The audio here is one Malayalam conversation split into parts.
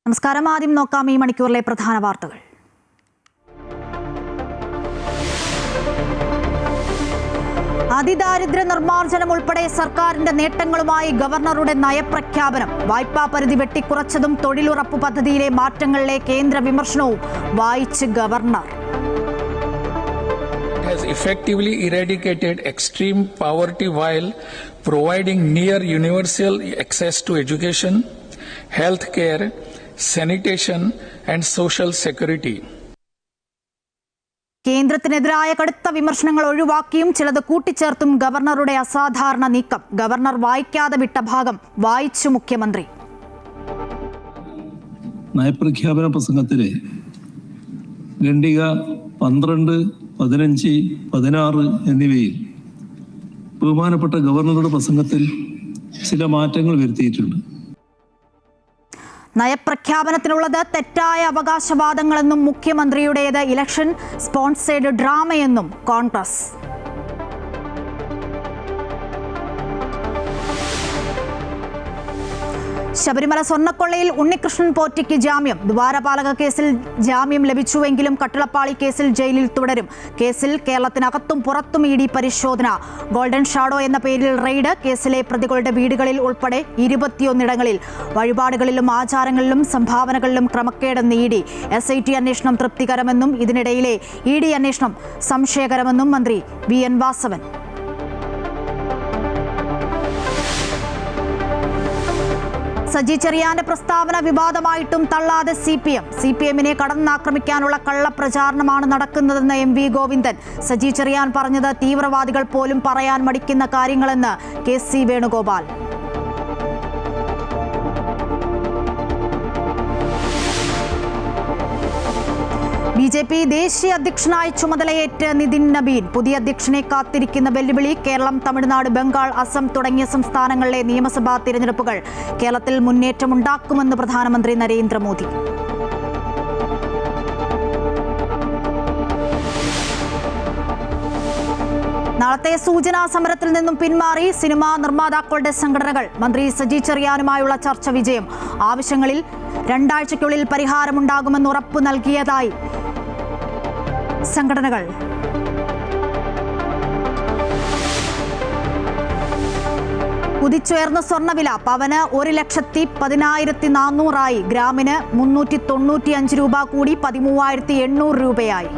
നമസ്കാരം. ആദ്യം നോക്കാം ഈ മണിക്കൂറിലെ പ്രധാന വാർത്തകൾ. അതിദാരിദ്ര്യ നിർമ്മാർജ്ജനം ഉൾപ്പെടെ സർക്കാരിന്റെ നേട്ടങ്ങളുമായി ഗവർണറുടെ നയപ്രഖ്യാപനം. വായ്പാ പരിധി വെട്ടിക്കുറച്ചതും തൊഴിലുറപ്പ് പദ്ധതിയിലെ മാറ്റങ്ങളിലെ കേന്ദ്ര വിമർശനവും വായിച്ച് governor. Has effectively eradicated extreme poverty while providing near universal access to education, health care, sanitation and social security. കേന്ദ്രത്തിനെതിരായ കടുത്ത വിമർശനങ്ങൾ ഒഴിവാക്കിയും ചിലത് കൂട്ടിച്ചേർത്തും ഗവർണറുടെ അസാധാരണ നീക്കം. ഗവർണർ വായിക്കാതെ വിട്ട ഭാഗം വായിച്ചു മുഖ്യമന്ത്രി. നയപ്രഖ്യാപന പ്രസംഗത്തിലെ ഖണ്ഡിക 12, 15, 16 എന്നിവയിൽ ബഹുമാനപ്പെട്ട ഗവർണറുടെ പ്രസംഗത്തിൽ ചില മാറ്റങ്ങൾ വരുത്തിയിട്ടുണ്ട്. നയപ്രഖ്യാപനത്തിനുള്ളത് തെറ്റായ അവകാശവാദങ്ങളെന്നും മുഖ്യമന്ത്രിയുടേത് ഇലക്ഷൻ സ്പോൺസേഡ് ഡ്രാമയെന്നും കോൺഗ്രസ്. ശബരിമല സ്വർണ്ണക്കൊള്ളയിൽ ഉണ്ണികൃഷ്ണൻ പോറ്റിക്ക് ജാമ്യം. ദ്വാരപാലക കേസിൽ ജാമ്യം ലഭിച്ചുവെങ്കിലും കട്ടിളപ്പാളി കേസിൽ ജയിലിൽ തുടരും. കേസിൽ കേരളത്തിനകത്തും പുറത്തും ഇഡി പരിശോധന. ഗോൾഡൻ ഷാഡോ എന്ന പേരിൽ റെയ്ഡ്. കേസിലെ പ്രതികളുടെ വീടുകളിൽ ഉൾപ്പെടെ 21 വഴിപാടുകളിലും ആചാരങ്ങളിലും സംഭാവനകളിലും ക്രമക്കേടെന്ന് ഇഡി. SIT അന്വേഷണം തൃപ്തികരമെന്നും ഇതിനിടയിലെ ED അന്വേഷണം സംശയകരമെന്നും മന്ത്രി VN വാസവൻ. സജി ചെറിയാന്റെ പ്രസ്താവന വിവാദമായിട്ടും തള്ളാതെ CPM-നെ കടന്നാക്രമിക്കാനുള്ള കള്ളപ്രചാരണമാണ് നടക്കുന്നതെന്ന് MV ഗോവിന്ദൻ. സജി ചെറിയാൻ പറഞ്ഞത് തീവ്രവാദികൾ പോലും പറയാൻ മടിക്കുന്ന കാര്യങ്ങളെന്ന് KC വേണുഗോപാൽ. BJP ദേശീയ അധ്യക്ഷനായി ചുമതലയേറ്റ് നിതിൻ നബീൻ. പുതിയ അധ്യക്ഷനെ കാത്തിരിക്കുന്ന വെല്ലുവിളി. കേരളം, തമിഴ്നാട്, ബംഗാൾ, അസം തുടങ്ങിയ സംസ്ഥാനങ്ങളിലെ നിയമസഭാ തിരഞ്ഞെടുപ്പുകൾ കേരളത്തിൽ മുന്നേറ്റമുണ്ടാക്കുമെന്ന് പ്രധാനമന്ത്രി നരേന്ദ്രമോദി. നാളത്തെ സൂചനാ സമരത്തിൽ നിന്നും പിന്മാറി സിനിമാ നിർമ്മാതാക്കളുടെ സംഘടനകൾ. മന്ത്രി സജി ചെറിയാനുമായുള്ള ചർച്ച വിജയം. ആവശ്യങ്ങളിൽ 2 ആഴ്ചയ്ക്കുള്ളിൽ പരിഹാരമുണ്ടാകുമെന്ന് ഉറപ്പു നൽകിയതായി സംഘടനകൾ. കുതിച്ചുയർന്ന സ്വർണ്ണവില. പവന് 1,10,14,400 ഗ്രാമിന് 395 രൂപ കൂടി 13,800 രൂപയായി.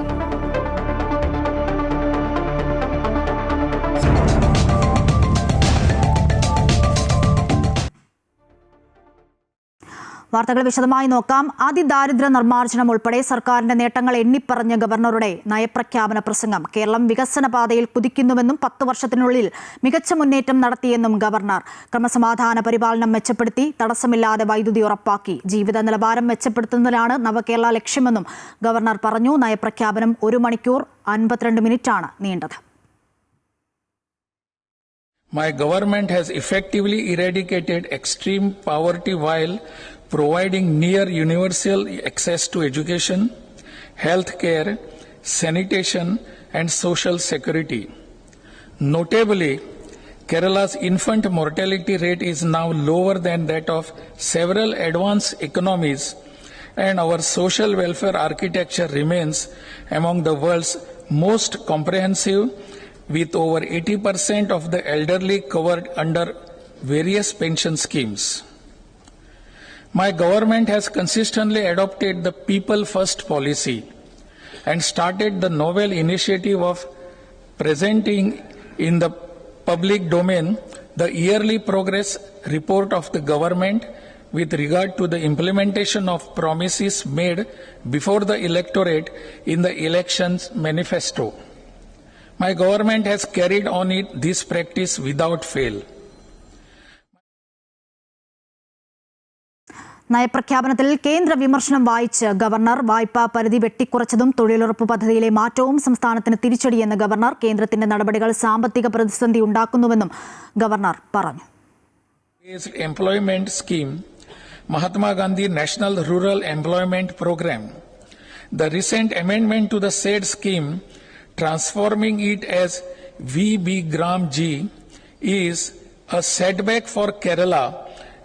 വാർത്തകൾ വിശദമായി നോക്കാം. അതിദാരിദ്ര്യ നിർമ്മാർജ്ജനം ഉൾപ്പെടെ സർക്കാരിന്റെ നേട്ടങ്ങൾ എണ്ണിപ്പറഞ്ഞ ഗവർണറുടെ നയപ്രഖ്യാപന പ്രസംഗം. കേരളം വികസന പാതയിൽ കുതിക്കുന്നുവെന്നും 10 വർഷത്തിനുള്ളിൽ മികച്ച മുന്നേറ്റം നടത്തിയെന്നും ഗവർണർ. ക്രമസമാധാന പരിപാലനം മെച്ചപ്പെടുത്തി, തടസ്സമില്ലാതെ വൈദ്യുതി ഉറപ്പാക്കി, ജീവിത നിലവാരം മെച്ചപ്പെടുത്തുന്നതിനാണ് നവകേരള ലക്ഷ്യമെന്നും ഗവർണർ പറഞ്ഞു. നയപ്രഖ്യാപനം 1 മണിക്കൂർ 52 മിനിറ്റാണ് നീണ്ടത്. My government has effectively eradicated extreme poverty while providing near universal access to education, health care, sanitation and social security. Notably, Kerala's infant mortality rate is now lower than that of several advanced economies, and our social welfare architecture remains among the world's most comprehensive, with over 80% of the elderly covered under various pension schemes. My government has consistently adopted the people first policy and started the novel initiative of presenting in the public domain the yearly progress report of the government with regard to the implementation of promises made before the electorate in the elections manifesto. My government has carried on this practice without fail. നയപ്രഖ്യാപനത്തിൽ കേന്ദ്ര വിമർശനം വായിച്ച് ഗവർണർ. വായ്പാ പരിധി വെട്ടിക്കുറച്ചതും തൊഴിലുറപ്പ് പദ്ധതിയിലെ മാറ്റവും സംസ്ഥാനത്തിന് തിരിച്ചടിയെന്ന് ഗവർണർ. കേന്ദ്രത്തിന്റെ നടപടികൾ സാമ്പത്തിക പ്രതിസന്ധി ഉണ്ടാക്കുന്നുവെന്നും ഗവർണർ പറഞ്ഞു. Employment scheme, Mahatma Gandhi National Rural Employment Program. The recent amendment to the said scheme, transforming it as VB Gram G, is a setback for Kerala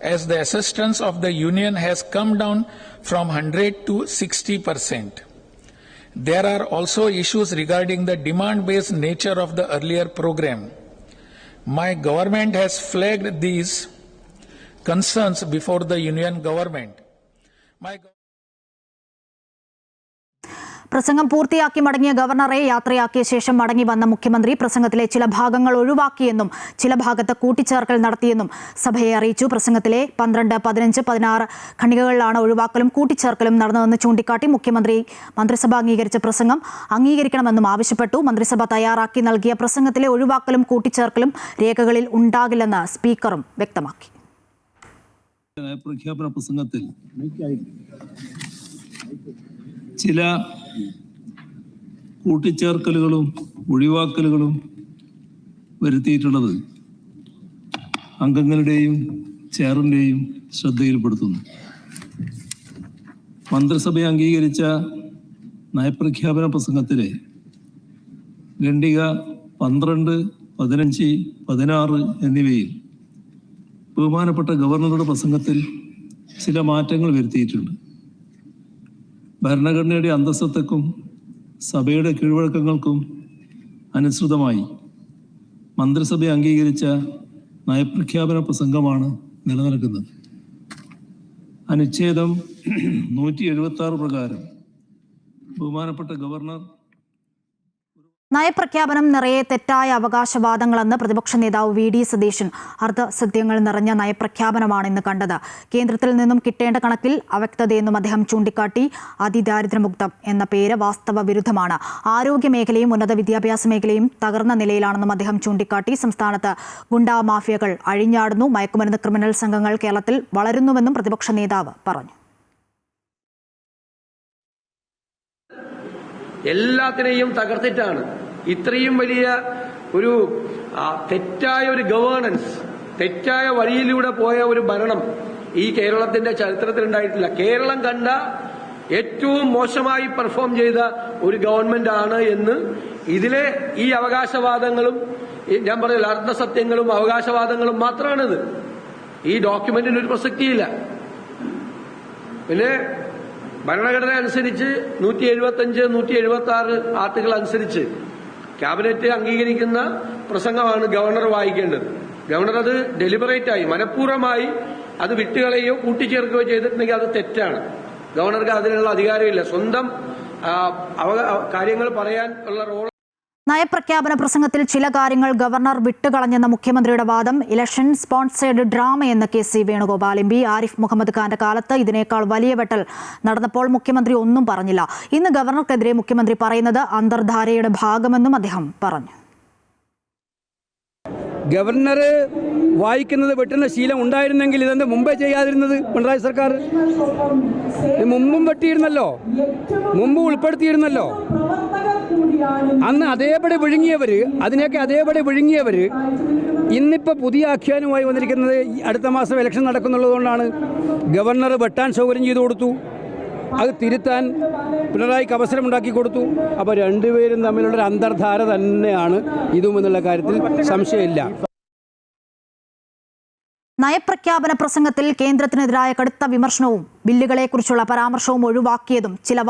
as the assistance of the Union has come down from 100 to 60%. There are also issues regarding the demand-based nature of the earlier program. My government has flagged these concerns before the Union government. പ്രസംഗം പൂർത്തിയാക്കി മടങ്ങിയ ഗവർണറെ യാത്രയാക്കിയ ശേഷം മടങ്ങി വന്ന മുഖ്യമന്ത്രി പ്രസംഗത്തിലെ ചില ഭാഗങ്ങൾ ഒഴിവാക്കിയെന്നും ചില ഭാഗത്ത് കൂട്ടിച്ചേർക്കൽ നടത്തിയെന്നും സഭയെ അറിയിച്ചു. പ്രസംഗത്തിലെ 12, 15, 16 ഖണ്ഡികകളിലാണ് ഒഴിവാക്കലും കൂട്ടിച്ചേർക്കലും നടന്നതെന്ന് ചൂണ്ടിക്കാട്ടി മുഖ്യമന്ത്രി മന്ത്രിസഭ അംഗീകരിച്ച പ്രസംഗം അംഗീകരിക്കണമെന്നും ആവശ്യപ്പെട്ടു. മന്ത്രിസഭ തയ്യാറാക്കി നൽകിയ പ്രസംഗത്തിലെ ഒഴിവാക്കലും കൂട്ടിച്ചേർക്കലും രേഖകളിൽ ഉണ്ടാകില്ലെന്ന് സ്പീക്കറും വ്യക്തമാക്കി. പ്രഖ്യാപന പ്രസംഗത്തിൽ ചില കൂട്ടിച്ചേർക്കലുകളും ഒഴിവാക്കലുകളും വരുത്തിയിട്ടുള്ളത് അംഗങ്ങളുടെയും ചെയറിൻ്റെയും ശ്രദ്ധയിൽപ്പെടുത്തുന്നു. മന്ത്രിസഭ അംഗീകരിച്ച നയപ്രഖ്യാപന പ്രസംഗത്തിലെ ഖണ്ഡിക 12, 15, 16 എന്നിവയിൽ ബഹുമാനപ്പെട്ട ഗവർണറുടെ പ്രസംഗത്തിൽ ചില മാറ്റങ്ങൾ വരുത്തിയിട്ടുണ്ട്. ഭരണഘടനയുടെ അന്തസ്സത്തക്കും സഭയുടെ കീഴ്വഴക്കങ്ങൾക്കും അനുസൃതമായി മന്ത്രിസഭ അംഗീകരിച്ച നയപ്രഖ്യാപന പ്രസംഗമാണ് നിലനിൽക്കുന്നത്. അനുച്ഛേദം 176 പ്രകാരം ബഹുമാനപ്പെട്ട ഗവർണർ നയപ്രഖ്യാപനം നിറയെ തെറ്റായ അവകാശവാദങ്ങളെന്ന് പ്രതിപക്ഷ നേതാവ് വി ഡി സതീശൻ. അർദ്ധസത്യങ്ങൾ നിറഞ്ഞ നയപ്രഖ്യാപനമാണ് ഇന്ന് കണ്ടത്. കേന്ദ്രത്തിൽ നിന്നും കിട്ടേണ്ട കണക്കിൽ അവ്യക്തതയെന്നും അദ്ദേഹം ചൂണ്ടിക്കാട്ടി. അതിദാരിദ്ര്യമുക്തം എന്ന പേര് വാസ്തവ വിരുദ്ധമാണ്. ആരോഗ്യ മേഖലയും ഉന്നത വിദ്യാഭ്യാസ മേഖലയും തകർന്ന നിലയിലാണെന്നും അദ്ദേഹം ചൂണ്ടിക്കാട്ടി. സംസ്ഥാനത്ത് ഗുണ്ടാ മാഫിയകൾ അഴിഞ്ഞാടുന്നു, മയക്കുമരുന്ന് ക്രിമിനൽ സംഘങ്ങൾ കേരളത്തിൽ വളരുന്നുവെന്നും പ്രതിപക്ഷ നേതാവ് പറഞ്ഞു. എല്ലാത്തിനെയും തകർത്തിട്ടാണ് ഇത്രയും വലിയ ഒരു തെറ്റായ ഒരു ഗവേണൻസ്, തെറ്റായ വഴിയിലൂടെ പോയ ഒരു ഭരണം ഈ കേരളത്തിന്റെ ചരിത്രത്തിൽ ഉണ്ടായിട്ടില്ല. കേരളം കണ്ട ഏറ്റവും മോശമായി പെർഫോം ചെയ്ത ഒരു ഗവൺമെന്റ് ആണ് എന്ന് ഇതിലെ ഈ അവകാശവാദങ്ങളും ഞാൻ പറഞ്ഞ അർദ്ധസത്യങ്ങളും അവകാശവാദങ്ങളും മാത്രമാണിത്. ഈ ഡോക്യുമെന്റിന് ഒരു പ്രസക്തിയില്ല. പിന്നെ ഭരണഘടന അനുസരിച്ച് 175, 176 ആർട്ടിക്കിൾ അനുസരിച്ച് ക്യാബിനറ്റ് അംഗീകരിക്കുന്ന പ്രസംഗമാണ് ഗവർണർ വായിക്കേണ്ടത്. ഗവർണർ അത് ഡെലിബറേറ്റായി മനഃപൂർവ്വമായി അത് വിട്ടുകളയോ കൂട്ടിച്ചേർക്കുകയോ ചെയ്തിട്ടുണ്ടെങ്കിൽ അത് തെറ്റാണ്. ഗവർണർക്ക് അതിനുള്ള അധികാരമില്ല. സ്വന്തം കാര്യങ്ങൾ പറയാൻ ഉള്ള റോൾ. നയപ്രഖ്യാപന പ്രസംഗത്തിൽ ചില കാര്യങ്ങൾ ഗവർണർ വിട്ടുകളഞ്ഞെന്ന മുഖ്യമന്ത്രിയുടെ വാദം ഇലക്ഷൻ സ്പോൺസേഡ് ഡ്രാമയെന്ന് KC വേണുഗോപാൽ MP. ആരിഫ് മുഹമ്മദ് ഖാന്റെ കാലത്ത് ഇതിനേക്കാൾ വലിയ വെട്ടൽ നടന്നപ്പോൾ മുഖ്യമന്ത്രി ഒന്നും പറഞ്ഞില്ല. ഇന്ന് ഗവർണർക്കെതിരെ മുഖ്യമന്ത്രി പറയുന്നത് അന്തർധാരയുടെ ഭാഗമെന്നും അദ്ദേഹം പറഞ്ഞു. ഗവർണർ വായിക്കുന്നത് വെട്ടുന്ന ശീലം ഉണ്ടായിരുന്നെങ്കിൽ ഇതെന്ത് മുമ്പേ ചെയ്യാതിരുന്നത് പിണറായി സർക്കാർ? മുമ്പും വെട്ടിയിരുന്നല്ലോ, മുമ്പ് ഉൾപ്പെടുത്തിയിരുന്നല്ലോ. അന്ന് അതേപടി വിഴുങ്ങിയവർ, അതിനെയൊക്കെ അതേപടി വിഴുങ്ങിയവർ ഇന്നിപ്പോൾ പുതിയ ആഖ്യാനവുമായി വന്നിരിക്കുന്നത് അടുത്ത മാസം ഇലക്ഷൻ നടക്കുന്നുള്ളതുകൊണ്ടാണ്. ഗവർണർ വെട്ടാൻ സൗകര്യം ചെയ്തു കൊടുത്തു, അത് തിരുത്താൻ പിണറായിക്ക് അവസരമുണ്ടാക്കി കൊടുത്തു. അപ്പോൾ രണ്ടുപേരും തമ്മിലുള്ളൊരു അന്തർധാര തന്നെയാണ് ഇതുമെന്നുള്ള കാര്യത്തിൽ സംശയമില്ല. നയപ്രഖ്യാപന പ്രസംഗത്തിൽ കേന്ദ്രത്തിനെതിരായ കടുത്ത വിമർശനവും ബില്ലുകളെക്കുറിച്ചുള്ള പരാമർശവും ഒഴിവാക്കിയതും ചില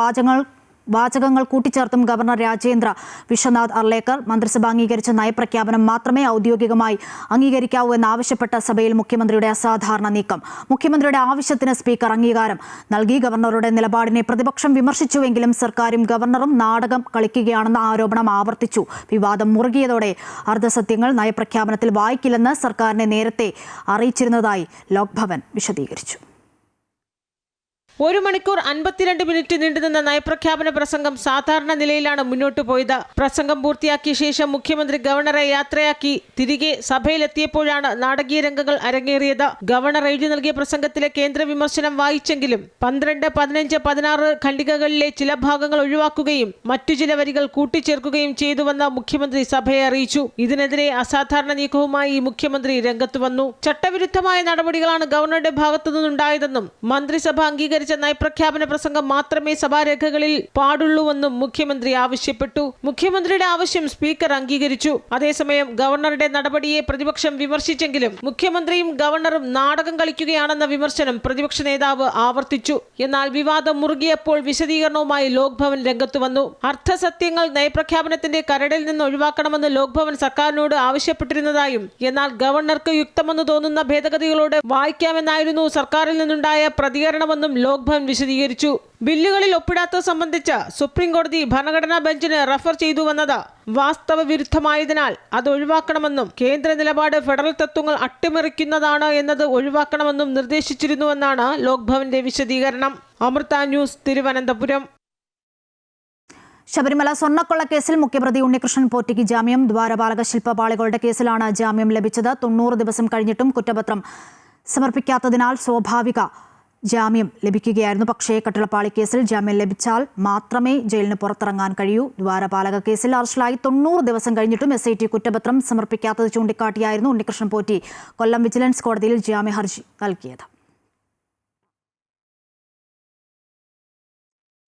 വാചകങ്ങൾ കൂട്ടിച്ചേർത്തും ഗവർണർ രാജേന്ദ്ര വിശ്വനാഥ് അർലേക്കർ മന്ത്രിസഭ അംഗീകരിച്ച നയപ്രഖ്യാപനം മാത്രമേ ഔദ്യോഗികമായി അംഗീകരിക്കാവൂ എന്നാവശ്യപ്പെട്ട സഭയിൽ മുഖ്യമന്ത്രിയുടെ അസാധാരണ നീക്കം. മുഖ്യമന്ത്രിയുടെ ആവശ്യത്തിന് സ്പീക്കർ അംഗീകാരം നൽകി. ഗവർണറുടെ നിലപാടിനെ പ്രതിപക്ഷം വിമർശിച്ചുവെങ്കിലും സർക്കാരും ഗവർണറും നാടകം കളിക്കുകയാണെന്ന ആരോപണം ആവർത്തിച്ചു. വിവാദം മുറുകിയതോടെ അർദ്ധസത്യങ്ങൾ നയപ്രഖ്യാപനത്തിൽ വായിക്കില്ലെന്ന് സർക്കാരിനെ നേരത്തെ അറിയിച്ചിരുന്നതായി ലോക്ഭവൻ വിശദീകരിച്ചു. 1 മണിക്കൂർ 52 മിനിറ്റ് നീണ്ടുനിന്ന നയപ്രഖ്യാപന പ്രസംഗം സാധാരണ നിലയിലാണ് മുന്നോട്ടു പോയത്. പ്രസംഗം പൂർത്തിയാക്കിയ ശേഷം മുഖ്യമന്ത്രി ഗവർണറെ യാത്രയാക്കി തിരികെ സഭയിലെത്തിയപ്പോഴാണ് നാടകീയ രംഗങ്ങൾ അരങ്ങേറിയത്. ഗവർണർ എഴുതി നൽകിയ പ്രസംഗത്തിലെ കേന്ദ്ര വിമർശനം വായിച്ചെങ്കിലും 12, 15, 16 ഖണ്ഡികകളിലെ ചില ഭാഗങ്ങൾ ഒഴിവാക്കുകയും മറ്റു ചില വരികൾ കൂട്ടിച്ചേർക്കുകയും ചെയ്തുവെന്ന് മുഖ്യമന്ത്രി സഭയെ അറിയിച്ചു. ഇതിനെതിരെ അസാധാരണ നീക്കവുമായി മുഖ്യമന്ത്രി രംഗത്ത് വന്നു. ചട്ടവിരുദ്ധമായ നടപടികളാണ് ഗവർണറുടെ ഭാഗത്തുനിന്നുണ്ടായതെന്നും മന്ത്രിസഭ അംഗീകരിച്ച സംബന്ധിച്ച നയപ്രഖ്യാപന പ്രസംഗം മാത്രമേ സഭാരേഖകളിൽ പാടുള്ളൂവെന്നും മുഖ്യമന്ത്രി ആവശ്യപ്പെട്ടു. മുഖ്യമന്ത്രിയുടെ ആവശ്യം സ്പീക്കർ അംഗീകരിച്ചു. അതേസമയം ഗവർണറുടെ നടപടിയെ പ്രതിപക്ഷം വിമർശിച്ചെങ്കിലും മുഖ്യമന്ത്രിയും ഗവർണറും നാടകം കളിക്കുകയാണെന്ന വിമർശനം പ്രതിപക്ഷ നേതാവ് ആവർത്തിച്ചു. എന്നാൽ വിവാദം മുറുകിയപ്പോൾ വിശദീകരണവുമായി ലോക് ഭവൻ രംഗത്തു വന്നു. അർത്ഥസത്യങ്ങൾ നയപ്രഖ്യാപനത്തിന്റെ കരടിൽ നിന്ന് ഒഴിവാക്കണമെന്ന് ലോക് ഭവൻ സർക്കാരിനോട് ആവശ്യപ്പെട്ടിരുന്നതായും എന്നാൽ ഗവർണർക്ക് യുക്തമെന്ന് തോന്നുന്ന ഭേദഗതികളോട് വായിക്കാമെന്നായിരുന്നു സർക്കാരിൽ നിന്നുണ്ടായ പ്രതികരണമെന്നും ലോക് ഭവൻ വിശദീകരിച്ചു. ബില്ലുകളിൽ ഒപ്പിടാത്തത് സംബന്ധിച്ച് സുപ്രീം കോടതി ഭരണഘടനാ ബെഞ്ചിന് റഫർ ചെയ്തുവെന്നത് വാസ്തവ വിരുദ്ധമായതിനാൽ അത് ഒഴിവാക്കണമെന്നും കേന്ദ്ര നിലപാട് ഫെഡറൽ തത്വങ്ങൾ അട്ടിമറിക്കുന്നതാണ് എന്നത് ഒഴിവാക്കണമെന്നും നിർദ്ദേശിച്ചിരുന്നുവെന്നാണ് ലോക് ഭവന്റെ വിശദീകരണം. അമൃത ന്യൂസ്, തിരുവനന്തപുരം. ശബരിമല സ്വർണ്ണക്കൊള്ള കേസിൽ മുഖ്യപ്രതി ഉണ്ണികൃഷ്ണൻ പോറ്റിക്ക് ജാമ്യം. ദ്വാരപാലക ശില്പപാളികളുടെ കേസിലാണ് ജാമ്യം ലഭിച്ചത്. 90 ദിവസം കഴിഞ്ഞിട്ടും കുറ്റപത്രം സമർപ്പിക്കാത്തതിനാൽ സ്വാഭാവിക ജാമ്യം ലഭിക്കുകയായിരുന്നു. പക്ഷേ കട്ടിളപ്പാളി കേസിൽ ജാമ്യം ലഭിച്ചാൽ മാത്രമേ ജയിലിന് പുറത്തിറങ്ങാൻ കഴിയൂ. ദ്വാരപാലക കേസിൽ അറസ്റ്റിലായി 90 ദിവസം കഴിഞ്ഞിട്ടും SIT കുറ്റപത്രം സമർപ്പിക്കാത്തത് ചൂണ്ടിക്കാട്ടിയായിരുന്നു ഉണ്ണികൃഷ്ണൻ പോറ്റി കൊല്ലം വിജിലൻസ് കോടതിയിൽ ജാമ്യ ഹർജി നൽകിയത്.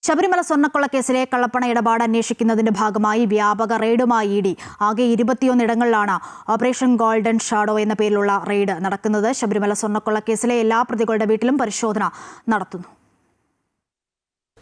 ശബരിമല സ്വർണ്ണക്കൊള്ള കേസിലെ കള്ളപ്പണ ഇടപാട് അന്വേഷിക്കുന്നതിന്റെ ഭാഗമായി വ്യാപക റെയ്ഡുമായി ED. ആകെ 21 ഇടങ്ങളിലാണ് ഓപ്പറേഷൻ ഗോൾഡൻ ഷാഡോ എന്ന പേരിലുള്ള റെയ്ഡ് നടക്കുന്നത്. ശബരിമല സ്വർണ്ണക്കൊള്ള കേസിലെ എല്ലാ പ്രതികളുടെ വീട്ടിലും പരിശോധന നടത്തുന്നു.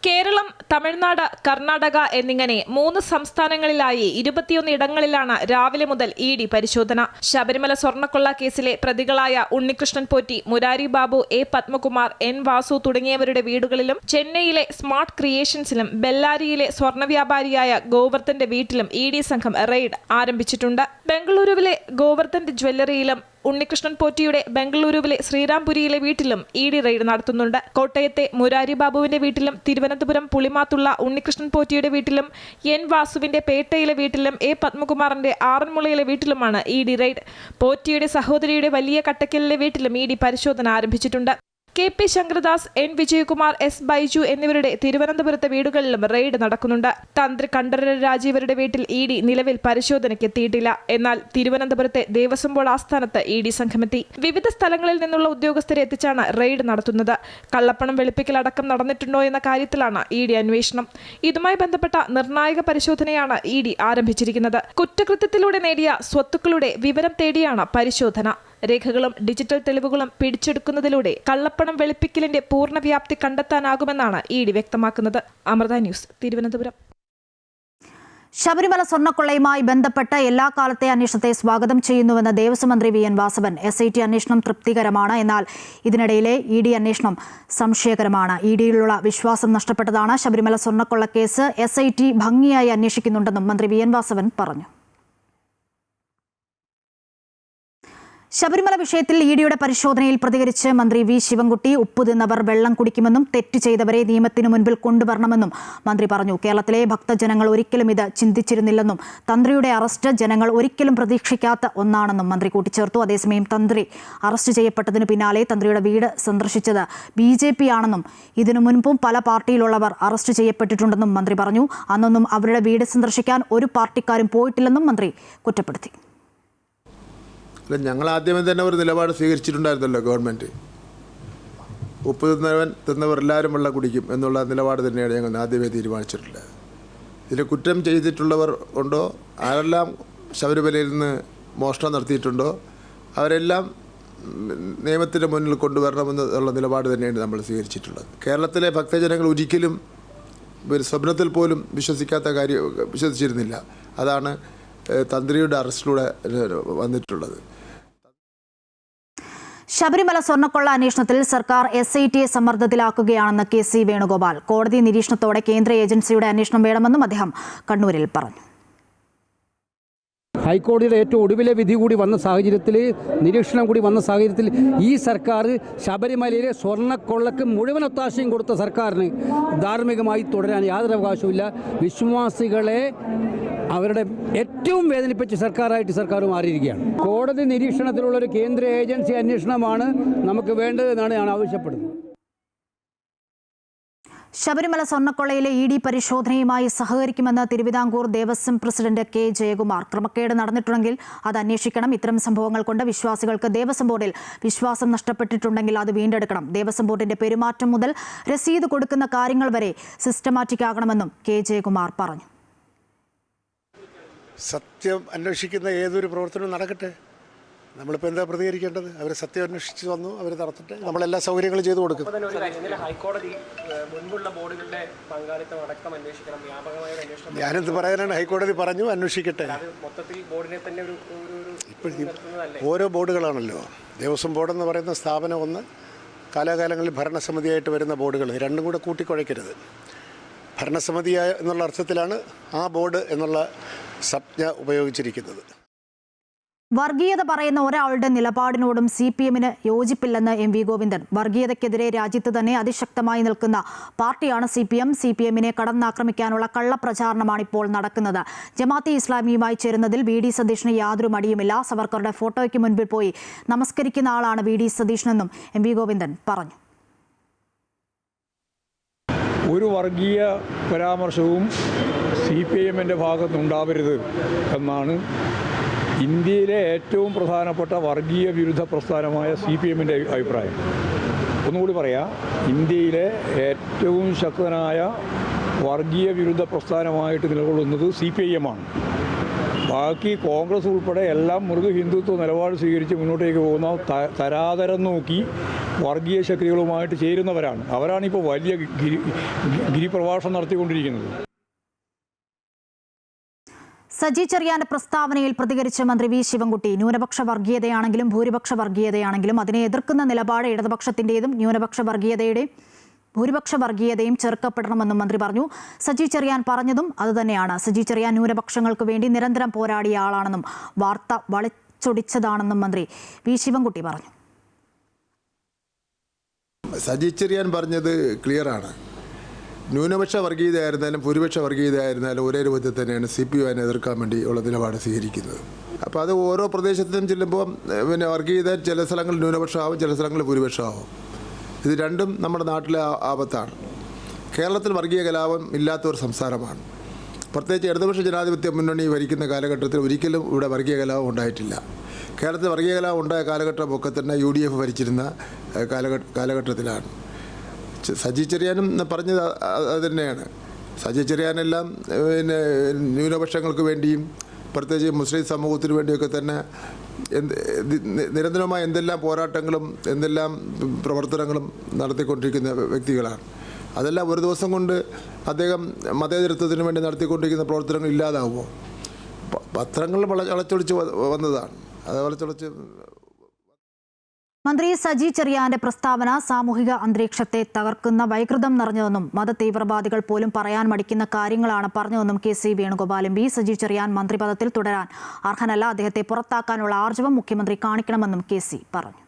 കേരളം, തമിഴ്നാട്, കർണാടക എന്നിങ്ങനെ 3 സംസ്ഥാനങ്ങളിലായി 21 ഇടങ്ങളിലാണ് രാവിലെ മുതൽ ED പരിശോധന. ശബരിമല സ്വർണ്ണക്കൊള്ള കേസിലെ പ്രതികളായ ഉണ്ണികൃഷ്ണൻ പോറ്റി, മുരാരി ബാബു, A. പത്മകുമാർ, N. വാസു തുടങ്ങിയവരുടെ വീടുകളിലും ചെന്നൈയിലെ സ്മാർട്ട് ക്രിയേഷൻസിലും ബെല്ലാരിയിലെ സ്വർണ്ണ വ്യാപാരിയായ ഗോവർദ്ധന്റെ വീട്ടിലും ED സംഘം റെയ്ഡ് ആരംഭിച്ചിട്ടുണ്ട്. ബംഗളൂരുവിലെ ഗോവർദ്ധന്റെ ജ്വല്ലറിയിലും ഉണ്ണികൃഷ്ണൻ പോറ്റിയുടെ ബംഗളൂരുവിലെ ശ്രീരാംപുരിയിലെ വീട്ടിലും ED റെയ്ഡ് നടത്തുന്നുണ്ട്. കോട്ടയത്തെ മുരാരി ബാബുവിന്റെ വീട്ടിലും തിരുവനന്തപുരം പുളിമാത്തുള്ള ഉണ്ണികൃഷ്ണൻ പോറ്റിയുടെ വീട്ടിലും N. വാസുവിന്റെ പേട്ടയിലെ വീട്ടിലും A. പത്മകുമാറിന്റെ ആറന്മുളയിലെ വീട്ടിലുമാണ് ED റെയ്ഡ്. പോറ്റിയുടെ സഹോദരിയുടെ വലിയ കട്ടക്കലിലെ വീട്ടിലും ED പരിശോധന ആരംഭിച്ചിട്ടുണ്ട്. KP Sankaradas, N. Vijayakumar, S. Baiju എന്നിവരുടെ തിരുവനന്തപുരത്തെ വീടുകളിലും റെയ്ഡ് നടക്കുന്നുണ്ട്. തന്ത്രി കണ്ഠരര് രാജീവരുടെ വീട്ടിൽ ED നിലവിൽ പരിശോധനയ്ക്ക് എത്തിയിട്ടില്ല. എന്നാൽ തിരുവനന്തപുരത്തെ ദേവസ്വം ബോർഡ് ആസ്ഥാനത്ത് ED സംഘമെത്തി. വിവിധ സ്ഥലങ്ങളിൽ നിന്നുള്ള ഉദ്യോഗസ്ഥരെ എത്തിച്ചാണ് റെയ്ഡ് നടത്തുന്നത്. കള്ളപ്പണം വെളുപ്പിക്കൽ അടക്കം നടന്നിട്ടുണ്ടോ എന്ന കാര്യത്തിലാണ് ED അന്വേഷണം. ഇതുമായി ബന്ധപ്പെട്ട നിർണായക പരിശോധനയാണ് ED ആരംഭിച്ചിരിക്കുന്നത്. കുറ്റകൃത്യത്തിലൂടെ നേടിയ സ്വത്തുക്കളുടെ വിവരം തേടിയാണ് പരിശോധന. രേഖകളും ഡിജിറ്റൽ തെളിവുകളും പിടിച്ചെടുക്കുന്നതിലൂടെ കള്ളപ്പണം വെളുപ്പിക്കലിന്റെ പൂർണ്ണവ്യാപ്തി കണ്ടെത്താനാകുമെന്നാണ് ED വ്യക്തമാക്കുന്നത്. അമൃത ന്യൂസ്, തിരുവനന്തപുരം. ശബരിമല സ്വർണ്ണക്കൊള്ളയുമായി ബന്ധപ്പെട്ട എല്ലാ കാലത്തെ അന്വേഷണത്തെ സ്വാഗതം ചെയ്യുന്നുവെന്ന് ദേവസ്വം മന്ത്രി VN വാസവൻ. SIT അന്വേഷണം തൃപ്തികരമാണ്. എന്നാൽ ഇതിനിടയിലെ ED അന്വേഷണം സംശയകരമാണ്. EDയിലുള്ള വിശ്വാസം നഷ്ടപ്പെട്ടതാണ്. ശബരിമല സ്വർണ്ണക്കൊള്ള കേസ് SIT ഭംഗിയായി അന്വേഷിക്കുന്നുണ്ടെന്നും മന്ത്രി VN വാസവൻ പറഞ്ഞു. ശബരിമല വിഷയത്തിൽ EDയുടെ പരിശോധനയിൽ പ്രതികരിച്ച് മന്ത്രി V. ശിവൻകുട്ടി ഉപ്പ് തിന്നവർ വെള്ളം കുടിക്കുമെന്നും തെറ്റ് ചെയ്തവരെ നിയമത്തിന് മുൻപിൽ കൊണ്ടുവരണമെന്നും മന്ത്രി പറഞ്ഞു. കേരളത്തിലെ ഭക്തജനങ്ങൾ ഒരിക്കലും ഇത് ചിന്തിച്ചിരുന്നില്ലെന്നും തന്ത്രിയുടെ അറസ്റ്റ് ജനങ്ങൾ ഒരിക്കലും പ്രതീക്ഷിക്കാത്ത ഒന്നാണെന്നും മന്ത്രി കൂട്ടിച്ചേർത്തു. അതേസമയം തന്ത്രി അറസ്റ്റ് ചെയ്യപ്പെട്ടതിനു പിന്നാലെ തന്ത്രിയുടെ വീട് സന്ദർശിച്ചത് BJP ആണെന്നും ഇതിനു മുൻപും പല പാർട്ടിയിലുള്ളവർ അറസ്റ്റ് ചെയ്യപ്പെട്ടിട്ടുണ്ടെന്നും മന്ത്രി പറഞ്ഞു. അന്നൊന്നും അവരുടെ വീട് സന്ദർശിക്കാൻ ഒരു പാർട്ടിക്കാരും പോയിട്ടില്ലെന്നും മന്ത്രി കുറ്റപ്പെടുത്തി. ഞങ്ങൾ ആദ്യമേ തന്നെ ഒരു നിലപാട് സ്വീകരിച്ചിട്ടുണ്ടായിരുന്നല്ലോ. ഗവൺമെൻറ് ഉപ്പ് തിന്നവർ എല്ലാവരും വെള്ളം കുടിക്കും എന്നുള്ള നിലപാട് തന്നെയാണ് ഞങ്ങൾ ആദ്യമേ തീരുമാനിച്ചിട്ടുള്ളത്. ഇതിൽ കുറ്റം ചെയ്തിട്ടുള്ളവർ ഉണ്ടോ, ആരെല്ലാം ശബരിമലയിൽ നിന്ന് മോഷണം നടത്തിയിട്ടുണ്ടോ അവരെല്ലാം നിയമത്തിൻ്റെ മുന്നിൽ കൊണ്ടുവരണമെന്നുള്ള നിലപാട് തന്നെയാണ് നമ്മൾ സ്വീകരിച്ചിട്ടുള്ളത്. കേരളത്തിലെ ഭക്തജനങ്ങൾ ഒരിക്കലും സ്വപ്നത്തിൽ പോലും വിശ്വസിച്ചിരുന്നില്ല. അതാണ് തന്ത്രിയുടെ അറസ്റ്റിലൂടെ വന്നിട്ടുള്ളത്. ശബരിമല സ്വർണ്ണക്കൊള്ള അന്വേഷണത്തിൽ സർക്കാർ SITയെ സമ്മർദ്ദത്തിലാക്കുകയാണെന്ന് KC വേണുഗോപാൽ. കോടതി നിരീക്ഷണത്തോടെ കേന്ദ്ര ഏജൻസിയുടെ അന്വേഷണം വേണമെന്നും അദ്ദേഹം കണ്ണൂരിൽ പറഞ്ഞു. ഹൈക്കോടതിയുടെ ഏറ്റവും ഒടുവിലെ വിധി കൂടി വന്ന സാഹചര്യത്തിൽ, നിരീക്ഷണം കൂടി വന്ന സാഹചര്യത്തിൽ ഈ സർക്കാർ ശബരിമലയിലെ സ്വർണ്ണക്കൊള്ളക്ക് മുഴുവൻ ഒത്താശയും കൊടുത്ത സർക്കാരിന് ധാർമ്മികമായി തുടരാൻ യാതൊരു അവകാശവുമില്ല. വിശ്വാസികളെ അവരുടെ ഏറ്റവും വേദനിപ്പിച്ച സർക്കാരായിട്ട് സർക്കാർ മാറിയിരിക്കുകയാണ്. കോടതി നിരീക്ഷണത്തിലുള്ള ഒരു കേന്ദ്ര ഏജൻസി അന്വേഷണമാണ് നമുക്ക് വേണ്ടതെന്നാണ് ഞാൻ ആവശ്യപ്പെടുന്നത്. ശബരിമല സ്വർണ്ണക്കൊള്ളയിലെ ഇ ഡി പരിശോധനയുമായി സഹകരിക്കുമെന്ന് തിരുവിതാംകൂർ ദേവസ്വം പ്രസിഡന്റ് കെ ജയകുമാർ. ക്രമക്കേട് നടന്നിട്ടുണ്ടെങ്കിൽ അത് അന്വേഷിക്കണം. ഇത്തരം സംഭവങ്ങൾ കൊണ്ട് വിശ്വാസികൾക്ക് ദേവസ്വം ബോർഡിൽ വിശ്വാസം നഷ്ടപ്പെട്ടിട്ടുണ്ടെങ്കിൽ അത് വീണ്ടെടുക്കണം. ദേവസ്വം ബോർഡിന്റെ പെരുമാറ്റം മുതൽ രസീത് കൊടുക്കുന്ന കാര്യങ്ങൾ വരെ സിസ്റ്റമാറ്റിക് ആകണമെന്നും കെ ജയകുമാർ പറഞ്ഞു. സത്യം അന്വേഷിക്കുന്ന ഏതൊരു പ്രവർത്തനവും നടക്കട്ടെ. നമ്മളിപ്പോൾ എന്താ പ്രതികരിക്കേണ്ടത്? അവർ സത്യം അന്വേഷിച്ച് വന്നു, അവർ നടത്തട്ടെ. നമ്മളെല്ലാ സൗകര്യങ്ങളും ചെയ്തു കൊടുക്കും. ഹൈക്കോടതി മുൻപുള്ള ബോർഡുകളുടെ പങ്കാളിത്തം അടക്കം അന്വേഷിക്കണം, വ്യാപകമായ അന്വേഷണം. ഞാനെന്ത് പറയാനാണ്? ഹൈക്കോടതി പറഞ്ഞു, അന്വേഷിക്കട്ടെ. മൊത്തത്തിൽ ബോർഡിനെ തന്നെ ഇപ്പോഴും ഓരോ ബോർഡുകളാണല്ലോ. ദേവസ്വം ബോർഡെന്ന് പറയുന്ന സ്ഥാപനം ഒന്ന്, കാലാകാലങ്ങളിൽ ഭരണസമിതിയായിട്ട് വരുന്ന ബോർഡുകൾ, രണ്ടും കൂടെ കൂട്ടിക്കുഴയ്ക്കരുത്. ഭരണസമിതി എന്നുള്ള അർത്ഥത്തിലാണ് ആ ബോർഡ് എന്നുള്ള സംജ്ഞ ഉപയോഗിച്ചിരിക്കുന്നത്. വർഗീയത പറയുന്ന ഒരാളുടെ നിലപാടിനോടും CPM-ന് യോജിപ്പില്ലെന്ന് MV ഗോവിന്ദൻ. വർഗീയതയ്ക്കെതിരെ രാജ്യത്ത് തന്നെ അതിശക്തമായി നിൽക്കുന്ന പാർട്ടിയാണ് CPM. CPM-നെ കടന്നാക്രമിക്കാനുള്ള കള്ളപ്രചാരണമാണ് ഇപ്പോൾ നടക്കുന്നത്. ജമാഅത്തെ ഇസ്ലാമിയുമായി ചേരുന്നതിൽ VD സതീഷിന് യാതൊരു മടിയുമില്ല. സവർക്കറുടെ ഫോട്ടോയ്ക്ക് മുൻപിൽ പോയി നമസ്കരിക്കുന്ന ആളാണ് VD സതീഷിനെന്നും MV ഗോവിന്ദൻ പറഞ്ഞു. ഒരു വർഗീയ പരാമർശവും CPM-ൻ്റെ ഭാഗത്തുനിന്നുണ്ടാവരുത് എന്നാണ് ഇന്ത്യയിലെ ഏറ്റവും പ്രധാനപ്പെട്ട വർഗീയ വിരുദ്ധ പ്രസ്ഥാനമായ CPM-ൻ്റെ അഭിപ്രായം. ഒന്നുകൂടി പറയാം, ഇന്ത്യയിലെ ഏറ്റവും ശക്തനായ വർഗീയ വിരുദ്ധ പ്രസ്ഥാനമായിട്ട് നിലകൊള്ളുന്നത് CPIM-ആണ്. ബാക്കി കോൺഗ്രസ് ഉൾപ്പെടെ എല്ലാം മൃദു ഹിന്ദുത്വ നിലപാട് സ്വീകരിച്ച് മുന്നോട്ടേക്ക് പോകുന്ന തരാതരം നോക്കി വർഗീയ ശക്തികളുമായിട്ട് ചേരുന്നവരാണ്. അവരാണിപ്പോൾ വലിയ ഗിരിപ്രഭാഷണം നടത്തിക്കൊണ്ടിരിക്കുന്നത്. സജി ചെറിയാന്റെ പ്രസ്താവനയിൽ പ്രതികരിച്ച മന്ത്രി വി ശിവൻകുട്ടി, ന്യൂനപക്ഷ വർഗീയതയാണെങ്കിലും ഭൂരിപക്ഷ വർഗീയതയാണെങ്കിലും അതിനെ എതിർക്കുന്ന നിലപാട് ഇടതുപക്ഷത്തിൻ്റെതും ഭൂരിപക്ഷ വർഗീയതയും ചെറുക്കപ്പെടണമെന്നും മന്ത്രി പറഞ്ഞു. സജി ചെറിയാൻ പറഞ്ഞതും അതുതന്നെയാണ്. സജി ചെറിയാൻ ന്യൂനപക്ഷങ്ങൾക്ക് വേണ്ടി നിരന്തരം പോരാടിയ ആളാണെന്നും വാർത്ത വളച്ചൊടിച്ചതാണെന്നും മന്ത്രി വി ശിവൻകുട്ടി പറഞ്ഞു. സജി ചെറിയാൻ പറഞ്ഞത് ക്ലിയറാണ്. ന്യൂനപക്ഷ വർഗീയതയായിരുന്നാലും ഭൂരിപക്ഷ വർഗീയതയായിരുന്നാലും ഒരേ രൂപത്തിൽ തന്നെയാണ് CPM-നെ എതിർക്കാൻ വേണ്ടി ഉള്ള നിലപാട് സ്വീകരിക്കുന്നത്. അപ്പോൾ അത് ഓരോ പ്രദേശത്തും ചെല്ലുമ്പോൾ പിന്നെ വർഗീയത ചില സ്ഥലങ്ങളിൽ ന്യൂനപക്ഷമാവും, ചില സ്ഥലങ്ങളിൽ ഭൂരിപക്ഷമാവും. ഇത് രണ്ടും നമ്മുടെ നാട്ടിലെ ആപത്താണ്. കേരളത്തിൽ വർഗീയ കലാപം ഇല്ലാത്ത ഒരു സംസ്ഥാനമാണ്. പ്രത്യേകിച്ച് ഇടതുപക്ഷ ജനാധിപത്യ മുന്നണി ഭരിക്കുന്ന കാലഘട്ടത്തിൽ ഒരിക്കലും ഇവിടെ വർഗീയ കലാപം ഉണ്ടായിട്ടില്ല. കേരളത്തിൽ വർഗീയ കലാപം ഉണ്ടായ കാലഘട്ടമൊക്കെ തന്നെ UDF ഭരിച്ചിരുന്ന കാലഘട്ടത്തിലാണ്. സജി ചെറിയാനും പറഞ്ഞത് അത് തന്നെയാണ്. സജി ചെറിയാനെല്ലാം പിന്നെ ന്യൂനപക്ഷങ്ങൾക്ക് വേണ്ടിയും പ്രത്യേകിച്ച് മുസ്ലിം സമൂഹത്തിന് വേണ്ടിയൊക്കെ തന്നെ നിരന്തരമായ എന്തെല്ലാം പോരാട്ടങ്ങളും എന്തെല്ലാം പ്രവർത്തനങ്ങളും നടത്തിക്കൊണ്ടിരിക്കുന്ന വ്യക്തികളാണ്. അതെല്ലാം ഒരു ദിവസം കൊണ്ട് അദ്ദേഹം മതേതരത്വത്തിന് വേണ്ടി നടത്തിക്കൊണ്ടിരിക്കുന്ന പ്രവർത്തനങ്ങൾ ഇല്ലാതാവുമോ? പത്രങ്ങൾ വളച്ചൊളിച്ച് വന്നതാണ്. അത് വളച്ചൊളിച്ച് മന്ത്രി സജി ചെറിയാന്റെ പ്രസ്താവന സാമൂഹിക അന്തരീക്ഷത്തെ തകർക്കുന്ന വൈകൃതം നിറഞ്ഞതെന്നും മതതീവ്രവാദികൾ പോലും പറയാൻ മടിക്കുന്ന കാര്യങ്ങളാണ് പറഞ്ഞതെന്നും KC വേണുഗോപാൽ MP. സജി ചെറിയാൻ മന്ത്രിപദത്തിൽ തുടരാൻ അർഹനല്ല. അദ്ദേഹത്തെ പുറത്താക്കാനുള്ള ആർജവം മുഖ്യമന്ത്രി കാണിക്കണമെന്നും KC പറഞ്ഞു.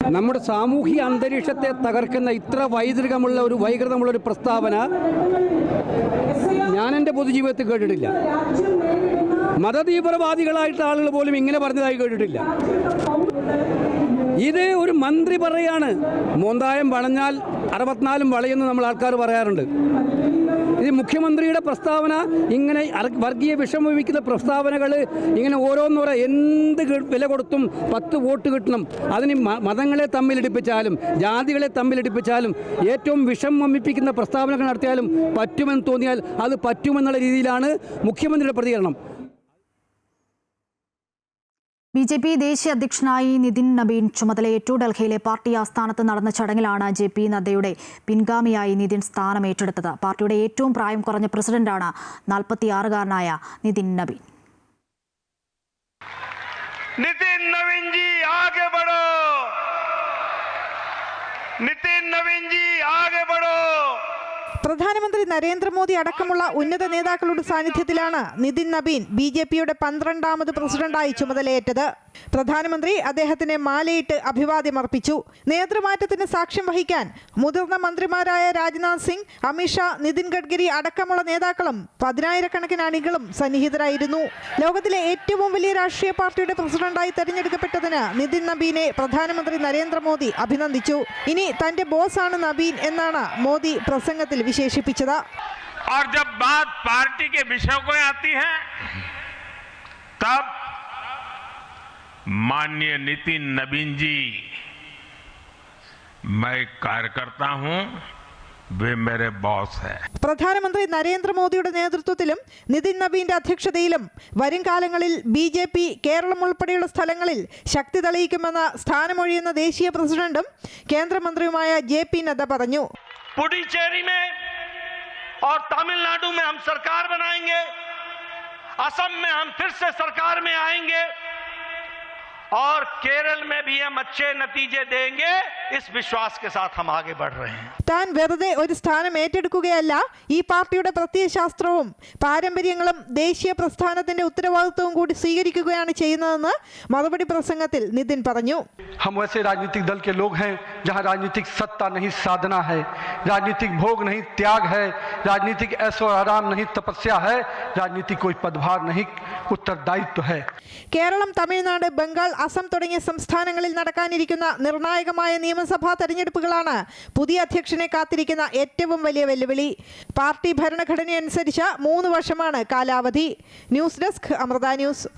നമ്മുടെ സാമൂഹിക അന്തരീക്ഷത്തെ തകർക്കുന്ന ഇത്ര വൈകൃതമുള്ള ഒരു പ്രസ്താവന ഞാൻ എൻ്റെ പൊതുജീവിതത്തിൽ കേട്ടിട്ടില്ല. മതതീവ്രവാദികളായിട്ട് ആളുകൾ പോലും ഇങ്ങനെ പറഞ്ഞതായി കേട്ടിട്ടില്ല. ഇത് ഒരു മന്ത്രി പറയാണ്, മോന്തായം വളഞ്ഞാൽ 64 വളയെന്ന് നമ്മൾ ആൾക്കാർ പറയാറുണ്ട്. ഇത് മുഖ്യമന്ത്രിയുടെ പ്രസ്താവന, ഇങ്ങനെ വർഗീയ വിഷം വമിക്കുന്ന പ്രസ്താവനകൾ ഇങ്ങനെ ഓരോന്നോരോ എന്ത് വില കൊടുത്തും 10 വോട്ട് കിട്ടണം. അതിന് മതങ്ങളെ തമ്മിലിടിപ്പിച്ചാലും ജാതികളെ തമ്മിലിടിപ്പിച്ചാലും ഏറ്റവും വിഷം വമിപ്പിക്കുന്ന പ്രസ്താവനകൾ നടത്തിയാലും പറ്റുമെന്ന് തോന്നിയാൽ അത് പറ്റുമെന്നുള്ള രീതിയിലാണ് മുഖ്യമന്ത്രിയുടെ പ്രതികരണം. BJP ദേശീയ അധ്യക്ഷനായി നിതിൻ നബീൻ ചുമതലയേറ്റു. ഡൽഹിയിലെ പാർട്ടി ആസ്ഥാനത്ത് നടന്ന ചടങ്ങിലാണ് JP നദ്ദയുടെ പിൻഗാമിയായി നിതിൻ സ്ഥാനമേറ്റെടുത്തത്. പാർട്ടിയുടെ ഏറ്റവും പ്രായം കുറഞ്ഞ പ്രസിഡന്റാണ് 46-കാരനായ നിതിൻ നബീൻ. नितिन नवीन जी आगे बढ़ो, नितिन नवीन जी आगे बढ़ो. പ്രധാനമന്ത്രി നരേന്ദ്രമോദി അടക്കമുള്ള ഉന്നത നേതാക്കളുടെ സാന്നിധ്യത്തിലാണ് നിതിൻ നബീൻ BJPയുടെ 12ാമത് പ്രസിഡന്റായി ചുമതലയേറ്റത്. പ്രധാനമന്ത്രി അദ്ദേഹത്തിന് മാലയിട്ട് അഭിവാദ്യമർപ്പിച്ചു. നേതൃമാറ്റത്തിന് സാക്ഷ്യം വഹിക്കാൻ മുതിർന്ന മന്ത്രിമാരായ രാജ്നാഥ് സിംഗ്, അമിത്ഷാ, നിതിൻ ഗഡ്കരി അടക്കമുള്ള നേതാക്കളും 10,000-കണക്കിന് അണികളും സന്നിഹിതരായിരുന്നു. ലോകത്തിലെ ഏറ്റവും വലിയ രാഷ്ട്രീയ പാർട്ടിയുടെ പ്രസിഡന്റായി തെരഞ്ഞെടുക്കപ്പെട്ടതിന് നിതിൻ നബീനെ പ്രധാനമന്ത്രി നരേന്ദ്രമോദി അഭിനന്ദിച്ചു. ഇനി തന്റെ ബോസാണ് നബീൻ എന്നാണ് മോദി പ്രസംഗത്തിൽ വിശേഷിപ്പിച്ചത്. और जब बात पार्टी के विषय को आती है तब माननीय नितिन नवीन जी, मैं कार्यकर्ता हूं, वे मेरे बॉस है. പ്രധാനമന്ത്രി നരേന്ദ്രമോദിയുടെ നേതൃത്വത്തിലും നിതിൻ നബീന്റെ അധ്യക്ഷതയിലും വരും കാലങ്ങളിൽ BJP കേരളം ഉൾപ്പെടെയുള്ള സ്ഥലങ്ങളിൽ ശക്തി തെളിയിക്കുമെന്ന് സ്ഥാനമൊഴിയുന്ന ദേശീയ പ്രസിഡന്റും കേന്ദ്രമന്ത്രിയുമായ JP നദ്ദ പറഞ്ഞു. पुडुचेरी में और तमिलनाडु में हम सरकार बनाएंगे, असम में हम फिर से सरकार में आएंगे और केरल में भी हम अच्छे नतीजे देंगे. इस विश्वास के साथ हम आगे बढ़ रहे हैं. താൻ വെറുതെ ഒരു സ്ഥാനം ഏറ്റെടുക്കുകയല്ല, ഈ പാർട്ടിയുടെ പ്രത്യയശാസ്ത്രവും പാരമ്പര്യങ്ങളും ദേശീയ പ്രസ്ഥാനത്തിന്റെ ഉത്തരവാദിത്വവും കൂടി സ്വീകരിക്കുകയാണ് ചെയ്യുന്നതെന്ന് മറുപടി പ്രസംഗത്തിൽ നിതിൻ പറഞ്ഞു. हम वैसे राजनीतिक दल के लोग हैं जहां राजनीतिक सत्ता नहीं साधना है, राजनीतिक भोग नहीं त्याग है, राजनीतिक ऐशो आराम नहीं तपस्या है, राजनीति कोई पदभार नहीं उत्तरदायित्व है. കേരളം, തമിഴ്നാട്, ബംഗാൾ, അസം തുടങ്ങിയ സംസ്ഥാനങ്ങളിൽ നടക്കാനിരിക്കുന്ന നിർണായകമായ നിയമസഭാ തെരഞ്ഞെടുപ്പുകളാണ് പുതിയ അധ്യക്ഷനെ കാത്തിരിക്കുന്ന ഏറ്റവും വലിയ വെല്ലുവിളി. പാർട്ടി ഭരണഘടനയനുസരിച്ച് 3 വർഷമാണ് കാലാവധി. News desk, Amrita news.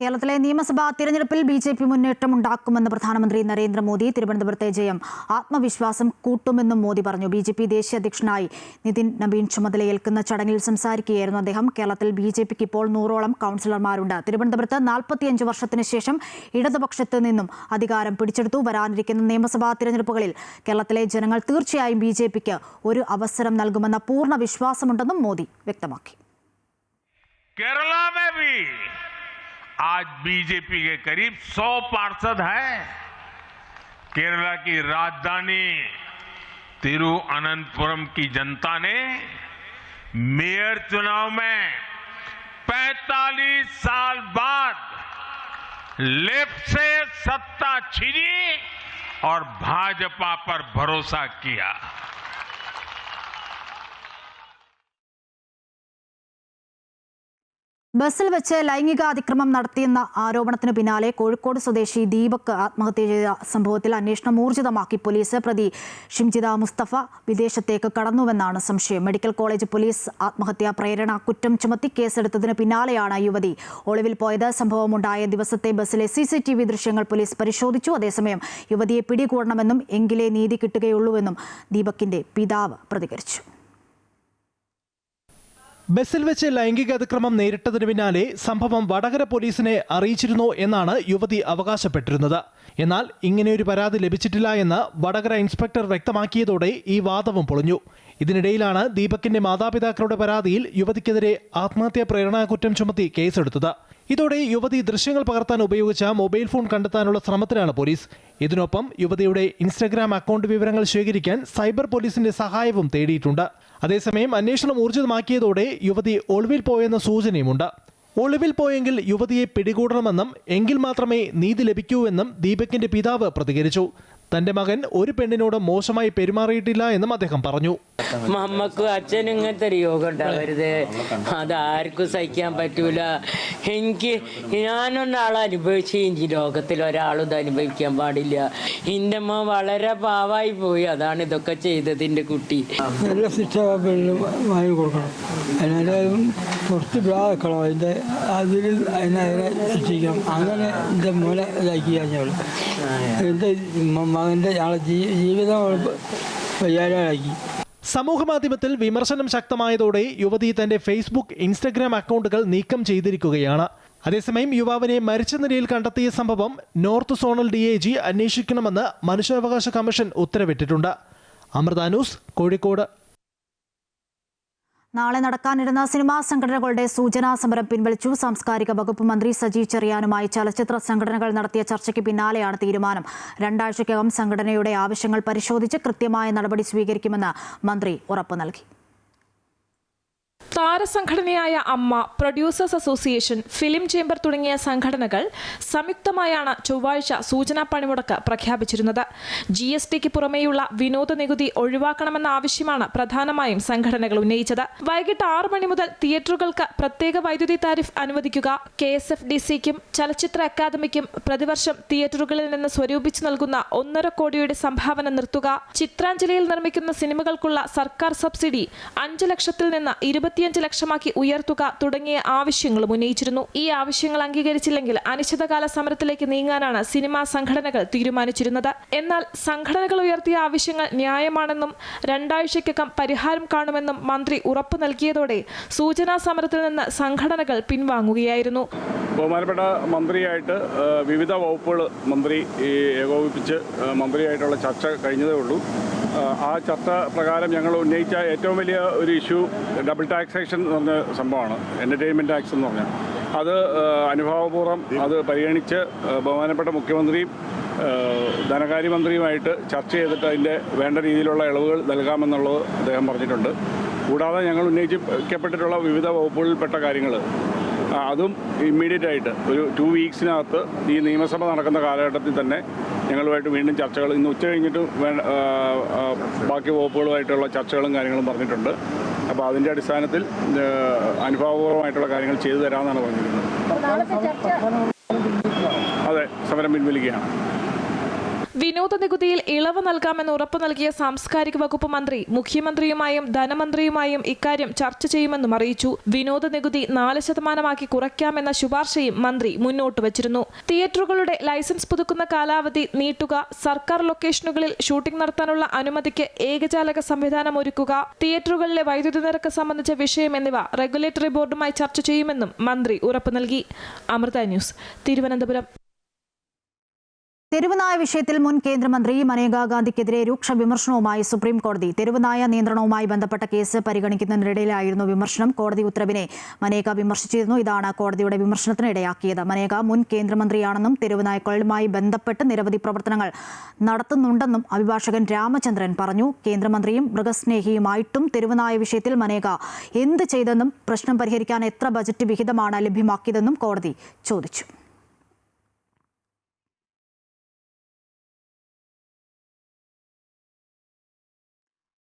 കേരളത്തിലെ നിയമസഭാ തിരഞ്ഞെടുപ്പിൽ BJP മുന്നേറ്റമുണ്ടാക്കുമെന്ന് പ്രധാനമന്ത്രി നരേന്ദ്രമോദി. തിരുവനന്തപുരത്തെ ജയം ആത്മവിശ്വാസം കൂട്ടുമെന്നും മോദി പറഞ്ഞു. BJP ദേശീയ അധ്യക്ഷനായി നിതിൻ നബീൻ ചുമതലയേൽക്കുന്ന ചടങ്ങിൽ സംസാരിക്കുകയായിരുന്നു അദ്ദേഹം. കേരളത്തിൽ BJPക്ക് ഇപ്പോൾ 100ഓളം കൗൺസിലർമാരുണ്ട്. തിരുവനന്തപുരത്ത് 45 വർഷത്തിന് ശേഷം ഇടതുപക്ഷത്ത് നിന്നും അധികാരം പിടിച്ചെടുത്തു. വരാനിരിക്കുന്ന നിയമസഭാ തിരഞ്ഞെടുപ്പുകളിൽ കേരളത്തിലെ ജനങ്ങൾ തീർച്ചയായും BJPക്ക് ഒരു അവസരം നൽകുമെന്ന പൂർണ്ണ വിശ്വാസമുണ്ടെന്നും മോദി വ്യക്തമാക്കി. केरला में भी आज बीजेपी के करीब 100 पार्षद हैं. केरला की राजधानी तिरुअनंतपुरम की जनता ने मेयर चुनाव में 45 साल बाद लेफ्ट से सत्ता छीनी और भाजपा पर भरोसा किया. ബസ്സിൽ വെച്ച് ലൈംഗിക അതിക്രമം നടത്തിയെന്ന ആരോപണത്തിന് പിന്നാലെ കോഴിക്കോട് സ്വദേശി ദീപക് ആത്മഹത്യ ചെയ്ത സംഭവത്തിൽ അന്വേഷണം ഊർജിതമാക്കി പോലീസ്. പ്രതി ഷിംജിത മുസ്തഫ വിദേശത്തേക്ക് കടന്നുവെന്നാണ് സംശയം. മെഡിക്കൽ കോളേജ് പോലീസ് ആത്മഹത്യാ പ്രേരണ കുറ്റം ചുമത്തി കേസെടുത്തതിന് പിന്നാലെയാണ് യുവതി ഒളിവിൽ പോയത്. സംഭവമുണ്ടായ ദിവസത്തെ ബസ്സിലെ CCTV ദൃശ്യങ്ങൾ പോലീസ് പരിശോധിച്ചു. അതേസമയം യുവതിയെ പിടികൂടണമെന്നും എങ്കിലേ നീതി കിട്ടുകയുള്ളൂവെന്നും ദീപകിന്റെ പിതാവ് പ്രതികരിച്ചു. ബസ്സിൽ വെച്ച് ലൈംഗിക അതിക്രമം നേരിട്ടതിന് പിന്നാലെ സംഭവം വടകര പോലീസിനെ അറിയിച്ചിരുന്നു എന്നാണ് യുവതി അവകാശപ്പെട്ടിരുന്നത്. എന്നാൽ ഇങ്ങനെയൊരു പരാതി ലഭിച്ചിട്ടില്ല എന്ന് വടകര ഇൻസ്പെക്ടർ വ്യക്തമാക്കിയതോടെ ഈ വാദവും പൊളിഞ്ഞു. ഇതിനിടയിലാണ് ദീപകിന്റെ മാതാപിതാക്കളുടെ പരാതിയിൽ യുവതിക്കെതിരെ ആത്മഹത്യാ പ്രേരണാ കുറ്റം ചുമത്തി കേസെടുത്തത്. ഇതോടെ യുവതി ദൃശ്യങ്ങൾ പകർത്താൻ ഉപയോഗിച്ച മൊബൈൽ ഫോൺ കണ്ടെത്താനുള്ള ശ്രമത്തിലാണ് പോലീസ്. ഇതിനൊപ്പം യുവതിയുടെ ഇൻസ്റ്റഗ്രാം അക്കൗണ്ട് വിവരങ്ങൾ ശേഖരിക്കാൻ സൈബർ പോലീസിന്റെ സഹായവും തേടിയിട്ടുണ്ട്. അതേസമയം അന്വേഷണം ഊർജിതമാക്കിയതോടെ യുവതി ഒളിവിൽ പോയെന്ന സൂചനയുമുണ്ട്. ഒളിവിൽ പോയെങ്കിൽ യുവതിയെ പിടികൂടണമെന്നും എങ്കിൽ മാത്രമേ നീതി ലഭിക്കൂ എന്നും ദീപകിന്റെ പിതാവ് പ്രതികരിച്ചു. തന്റെ മകൻ ഒരു പെണ്ണിനോട് മോശമായി പെരുമാറിയിട്ടില്ല എന്നും അദ്ദേഹം പറഞ്ഞു. മമ്മക്കും അച്ഛനും ഇങ്ങനത്തെ ഒരു യോഗം ഉണ്ടാവരുത്, അതാർക്കും സഹിക്കാൻ പറ്റൂല. ഞാനൊന്നാളെ അനുഭവിക്കുകയും ചെയ്യും, ലോകത്തിൽ ഒരാളും ഇത് അനുഭവിക്കാൻ പാടില്ല. എൻ്റെ അമ്മ വളരെ പാവായി പോയി, അതാണ് ഇതൊക്കെ ചെയ്തതിൻ്റെ കുട്ടി. നല്ല ശിക്ഷ വാങ്ങി കൊടുക്കണം, അതിനാലും കുറച്ച് പ്രായക്കണം, അതിൻ്റെ അതിനെ ശിക്ഷിക്കണം. അങ്ങനെ എൻ്റെ മോനെ ഇതാക്കി കഴിഞ്ഞോളൂ. എൻ്റെ മകൻ്റെ ഞങ്ങളെ ജീവിതം വയ്യാതാക്കി. സമൂഹമാധ്യമത്തിൽ വിമർശനം ശക്തമായതോടെ യുവതി തന്റെ ഫേസ്ബുക്ക്, ഇൻസ്റ്റഗ്രാം അക്കൗണ്ടുകൾ നീക്കം ചെയ്തിരിക്കുകയാണ്. അതേസമയം യുവാവിനെ മരിച്ച നിലയിൽ കണ്ടെത്തിയ സംഭവം നോർത്ത് സോണൽ DIG അന്വേഷിക്കണമെന്ന് മനുഷ്യാവകാശ കമ്മീഷൻ ഉത്തരവിട്ടിട്ടുണ്ട്. അമൃത ന്യൂസ്, കോഴിക്കോട്. നാളെ നടക്കാനിരുന്ന സിനിമാ സംഘടനകളുടെ സൂചനാ സമരം പിൻവലിച്ചു. സാംസ്കാരിക വകുപ്പ് മന്ത്രി സജി ചെറിയാനുമായി ചലച്ചിത്ര സംഘടനകൾ നടത്തിയ ചർച്ചയ്ക്ക് പിന്നാലെയാണ് തീരുമാനം. 2 ആഴ്ചയ്ക്കകം സംഘടനയുടെ ആവശ്യങ്ങൾ പരിശോധിച്ച് കൃത്യമായ നടപടി സ്വീകരിക്കുമെന്ന് മന്ത്രി ഉറപ്പു നൽകി. താരസംഘടനയായ അമ്മ, പ്രൊഡ്യൂസേഴ്സ് അസോസിയേഷൻ, ഫിലിം ചേംബർ തുടങ്ങിയ സംഘടനകൾ സംയുക്തമായാണ് ചൊവ്വാഴ്ച സൂചനാ പണിമുടക്ക് പ്രഖ്യാപിച്ചിരുന്നത്. GSTക്ക് പുറമേയുള്ള വിനോദ നികുതി ഒഴിവാക്കണമെന്ന ആവശ്യമാണ് പ്രധാനമായും സംഘടനകൾ ഉന്നയിച്ചത്. വൈകിട്ട് 6 മണി മുതൽ തിയേറ്ററുകൾക്ക് പ്രത്യേക വൈദ്യുതി താരിഫ് അനുവദിക്കുക, KSFDCക്കും ചലച്ചിത്ര അക്കാദമിക്കും പ്രതിവർഷം തിയേറ്ററുകളിൽ നിന്ന് സ്വരൂപിച്ചു നൽകുന്ന 1.5 കോടിയുടെ സംഭാവന നിർത്തുക, ചിത്രാഞ്ജലിയിൽ നിർമ്മിക്കുന്ന സിനിമകൾക്കുള്ള സർക്കാർ സബ്സിഡി 5 ലക്ഷത്തിൽ നിന്ന് 25 ലക്ഷമാക്കി ഉയർത്തുക തുടങ്ങിയ ആവശ്യങ്ങളും ഉന്നയിച്ചിരുന്നു. ഈ ആവശ്യങ്ങൾ അംഗീകരിച്ചില്ലെങ്കിൽ അനിശ്ചിതകാല സമരത്തിലേക്ക് നീങ്ങാനാണ് സിനിമാ സംഘടനകൾ തീരുമാനിച്ചിരുന്നത്. എന്നാൽ സംഘടനകൾ ഉയർത്തിയ ആവശ്യങ്ങൾ ന്യായമാണെന്നും 2 ആഴ്ചയ്ക്കകം പരിഹാരം കാണുമെന്നും മന്ത്രി ഉറപ്പു നൽകിയതോടെ സൂചനാ സമരത്തിൽ നിന്ന് സംഘടനകൾ പിൻവാങ്ങുകയായിരുന്നു. ബഹുമാനപ്പെട്ട മന്ത്രിയായിട്ട് വിവിധ വകുപ്പുകൾ മന്ത്രി ഏകോപിപ്പിച്ച് മന്ത്രിയായിട്ടുള്ള ചർച്ച കഴിഞ്ഞതേ ഉള്ളൂ. ആ ചർച്ച പ്രകാരം ഞങ്ങൾ ഉന്നയിച്ച ഏറ്റവും വലിയ ഒരു ഇഷ്യൂ ഡബിൾ ടാക്സേഷൻ എന്ന് പറഞ്ഞ സംഭവമാണ്. എൻ്റർടൈൻമെൻറ്റ് ടാക്സ് എന്ന് പറഞ്ഞാൽ അത് അനുഭാവപൂർവ്വം അത് പരിഗണിച്ച് ബഹുമാനപ്പെട്ട മുഖ്യമന്ത്രിയും ധനകാര്യമന്ത്രിയുമായിട്ട് ചർച്ച ചെയ്തിട്ട് അതിൻ്റെ വേണ്ട രീതിയിലുള്ള ഇളവുകൾ നൽകാമെന്നുള്ളത് അദ്ദേഹം പറഞ്ഞിട്ടുണ്ട്. കൂടാതെ ഞങ്ങൾ ഉന്നയിക്കപ്പെട്ടിട്ടുള്ള വിവിധ വകുപ്പുകളിൽപ്പെട്ട കാര്യങ്ങൾ അതും ഇമ്മീഡിയറ്റ് ആയിട്ട് ഒരു 2 വീക്സിനകത്ത് ഈ നിയമസഭ നടക്കുന്ന കാലഘട്ടത്തിൽ തന്നെ ഞങ്ങളുമായിട്ട് വീണ്ടും ചർച്ചകൾ ഇന്ന് ഉച്ച കഴിഞ്ഞിട്ട് ബാക്കി വകുപ്പുകളുമായിട്ടുള്ള ചർച്ചകളും കാര്യങ്ങളും പറഞ്ഞിട്ടുണ്ട്. അപ്പോൾ അതിൻ്റെ അടിസ്ഥാനത്തിൽ അനുഭാവപൂർവമായിട്ടുള്ള കാര്യങ്ങൾ ചെയ്തു തരാമെന്നാണ് പറഞ്ഞിരിക്കുന്നത്. അതെ, സമരം പിൻവലിക്കുകയാണ്. വിനോദ നികുതിയിൽ ഇളവ് നൽകാമെന്ന് ഉറപ്പു നൽകിയ സാംസ്കാരിക വകുപ്പ് മന്ത്രി മുഖ്യമന്ത്രിയുമായും ധനമന്ത്രിയുമായും ഇക്കാര്യം ചർച്ച ചെയ്യുമെന്നും അറിയിച്ചു. വിനോദ നികുതി 4% കുറയ്ക്കാമെന്ന ശുപാർശയും മന്ത്രി മുന്നോട്ട് വച്ചിരുന്നു. തിയേറ്ററുകളുടെ ലൈസൻസ് പുതുക്കുന്ന കാലാവധി നീട്ടുക, സർക്കാർ ലൊക്കേഷനുകളിൽ ഷൂട്ടിംഗ് നടത്താനുള്ള അനുമതിക്ക് ഏകജാലക സംവിധാനം ഒരുക്കുക, തിയേറ്ററുകളിലെ വൈദ്യുതി നിരക്ക് സംബന്ധിച്ച വിഷയം എന്നിവ റെഗുലേറ്ററി ബോർഡുമായി ചർച്ച ചെയ്യുമെന്നും മന്ത്രി ഉറപ്പു നൽകി. അമൃത ന്യൂസ്, തിരുവനന്തപുരം. തെരുവുനായ വിഷയത്തിൽ മുൻ കേന്ദ്രമന്ത്രി മനേകാ ഗാന്ധിക്കെതിരെ രൂക്ഷ വിമർശനവുമായി സുപ്രീം കോടതി. തെരുവുനായ നിയന്ത്രണവുമായി ബന്ധപ്പെട്ട കേസ് പരിഗണിക്കുന്നതിനിടയിലായിരുന്നു വിമർശനം. കോടതി ഉത്തരവിനെ മനേക വിമർശിച്ചിരുന്നു. ഇതാണ് കോടതിയുടെ വിമർശനത്തിന് ഇടയാക്കിയത്. മനേക മുൻ കേന്ദ്രമന്ത്രിയാണെന്നും തെരുവുനായ്ക്കളുമായി ബന്ധപ്പെട്ട് നിരവധി പ്രവർത്തനങ്ങൾ നടത്തുന്നുണ്ടെന്നും അഭിഭാഷകൻ രാമചന്ദ്രൻ പറഞ്ഞു. കേന്ദ്രമന്ത്രിയും മൃഗസ്നേഹിയുമായിട്ടും തെരുവുനായ വിഷയത്തിൽ മനേക എന്ത് ചെയ്തെന്നും പ്രശ്നം പരിഹരിക്കാൻ എത്ര ബജറ്റ് വിഹിതമാണ് ലഭ്യമാക്കിയതെന്നും കോടതി ചോദിച്ചു.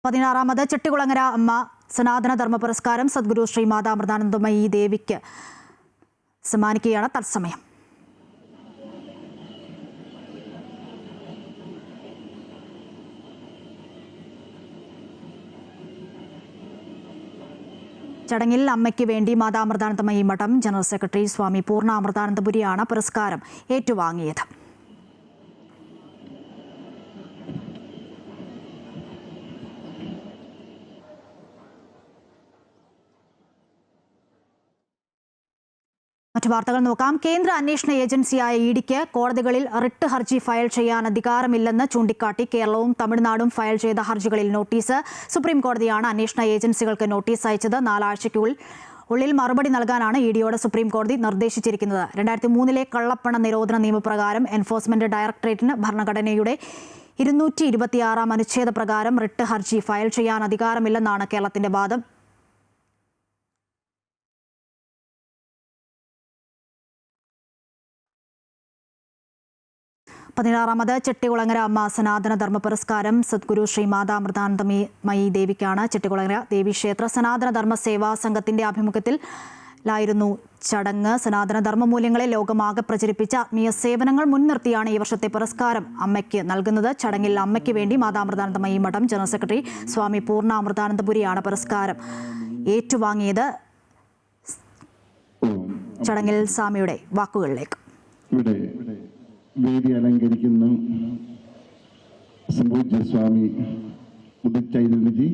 16ാമത് ചെട്ടികുളങ്ങര അമ്മ സനാതന ധർമ്മ പുരസ്കാരം സദ്ഗുരു ശ്രീ മാതാമൃതാനന്ദമയി ദേവിക്ക് സമ്മാനിക്കുകയാണ് തത്സമയം. ചടങ്ങിൽ അമ്മയ്ക്ക് വേണ്ടി മാതാമൃതാനന്ദമയി മഠം ജനറൽ സെക്രട്ടറി സ്വാമി പൂർണ്ണ അമൃതാനന്ദപുരിയാണ് പുരസ്കാരം ഏറ്റുവാങ്ങിയത്. മറ്റു വാർത്തകൾ നോക്കാം. കേന്ദ്ര അന്വേഷണ ഏജൻസിയായ ഇഡിക്ക് കോടതികളിൽ റിട്ട് ഹർജി ഫയൽ ചെയ്യാൻ അധികാരമില്ലെന്ന് ചൂണ്ടിക്കാട്ടി കേരളവും തമിഴ്നാടും ഫയൽ ചെയ്ത ഹർജികളിൽ നോട്ടീസ്. സുപ്രീം കോടതിയാണ് അന്വേഷണ ഏജൻസികൾക്ക് നോട്ടീസ് അയച്ചത്. 4 ആഴ്ചയ്ക്കുള്ളിൽ മറുപടി നൽകാനാണ് ഇഡിയോട് സുപ്രീം കോടതി നിർദ്ദേശിച്ചിരിക്കുന്നത്. 2003 കള്ളപ്പണ നിരോധന നിയമപ്രകാരം എൻഫോഴ്സ്മെന്റ് ഡയറക്ടറേറ്റിന് ഭരണഘടനയുടെ 226 അനുച്ഛേദ പ്രകാരം റിട്ട് ഹർജി ഫയൽ ചെയ്യാൻ അധികാരമില്ലെന്നാണ് കേരളത്തിന്റെ വാദം. പതിനാറാമത് ചെട്ടികുളങ്ങര അമ്മ സനാതന ധർമ്മ പുരസ്കാരം സദ്ഗുരു ശ്രീ മാതാമൃതാനന്ദമയി ദേവിക്കാണ്. ചെട്ടികുളങ്ങര ദേവീക്ഷേത്ര സനാതന ധർമ്മ സേവാ സംഘത്തിന്റെ ആഭിമുഖ്യത്തിലായിരുന്നു ചടങ്ങ്. സനാതന ധർമ്മ മൂല്യങ്ങളെ ലോകമാകെ പ്രചരിപ്പിച്ച ആത്മീയ സേവനങ്ങൾ മുൻനിർത്തിയാണ് ഈ വർഷത്തെ പുരസ്കാരം അമ്മയ്ക്ക് നൽകുന്നത്. ചടങ്ങിൽ അമ്മയ്ക്ക് വേണ്ടി മാതാമൃതാനന്ദമയി മഠം ജനറൽ സെക്രട്ടറി സ്വാമി പൂർണ്ണ അമൃതാനന്ദപുരിയാണ് പുരസ്കാരം ഏറ്റുവാങ്ങിയത്. ചടങ്ങിൽ സ്വാമിയുടെ വാക്കുകളിലേക്ക്. വേദി അലങ്കരിക്കുന്ന സംപൂജ്യ സ്വാമി ഉദിത് ചൈതന്യജി,